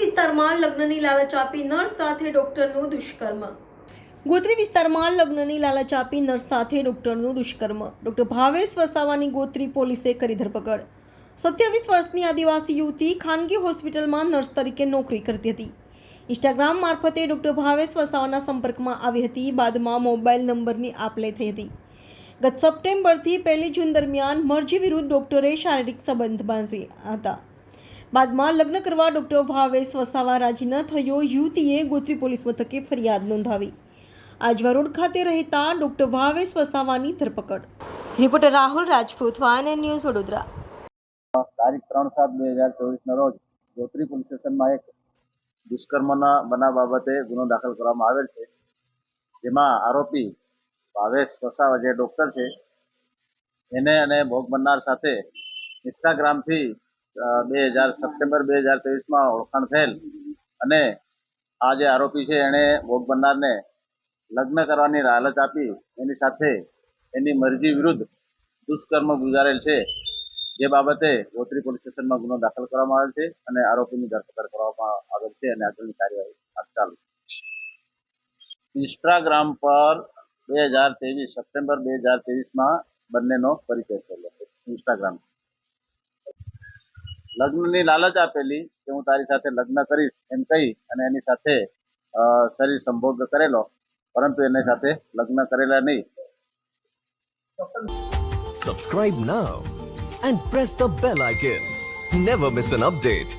વિસ્તારમાં લગ્નની લાલચ આપી નર્સ સાથે ડોક્ટરનું દુષ્કર્મ. ગોત્રી વિસ્તારમાં લગ્નની લાલચ આપી નર્સ સાથે ડોક્ટરનું દુષ્કર્મ. ડોક્ટર ભાવેશ વસાવાની ગોત્રી પોલીસે કરી ધરપકડ. 27 વર્ષની આદિવાસી યુવતી ખાનગી હોસ્પિટલમાં નર્સ તરીકે નોકરી કરતી હતી. ઇન્સ્ટાગ્રામ મારફતે ડોક્ટર ભાવેશ વસાવાના સંપર્કમાં આવી હતી. બાદમાં મોબાઈલ નંબરની આપ-લે થઈ હતી. ગત સપ્ટેમ્બરથી 1 જૂન દરમિયાન મરજી વિરુદ્ધ ડોક્ટરે શારીરિક સંબંધ બાંધ્યા હતા. બાદમાં લગ્ન કરવા ડોક્ટર ભાવેશ વસાવા રાજી ન થયો. યુવતીએ ગોત્રી પોલીસ મથકે ફરિયાદ નોંધાવી. આજવા રોડ ખાતે રહેતા ડોક્ટર ભાવેશ વસાવાની ધરપકડ. Reporter Rahul Rajput, YNN news, Vadodara. તારીખ 3/7/2024 રોજ ગોત્રી પોલીસ સ્ટેશનમાં એક દુષ્કર્મના બનાવ બાબતે ગુનો દાખલ કરવામાં આવેલ છે, જેમાં આરોપી ભાવેશ વસાવા જે ડોક્ટર છે એને અને ભોગ બનનાર સાથે ઇન્સ્ટાગ્રામથી સપ્ટેમ્બર 2023માં ઓળખાણ થયેલ અને આ જે આરોપી છે એણે ભોગ બનનારને લગ્ન કરવાની લાલચ આપી એની સાથે એની મરજી વિરુદ્ધ દુષ્કર્મ ગુજારેલ છે, જે બાબતે ગોત્રી પોલીસ સ્ટેશનમાં ગુનો દાખલ કરવામાં આવેલ છે અને આરોપીની ધરપકડ કરવામાં આવેલ છે અને આગળની કાર્યવાહી ચાલુ છે. ઇન્સ્ટાગ્રામ પર સપ્ટેમ્બર 2023માં બંનેનો પરિચય થયેલો ઇન્સ્ટાગ્રામ. લગ્નની લાલચ આપેલી કે હું તારી સાથે લગ્ન કરીશ એમ કહી અને એની સાથે શરીર સંભોગ કરેલો, પરંતુ એની સાથે લગ્ન કરેલા નહીં. Subscribe now and press the bell icon. Never miss an update.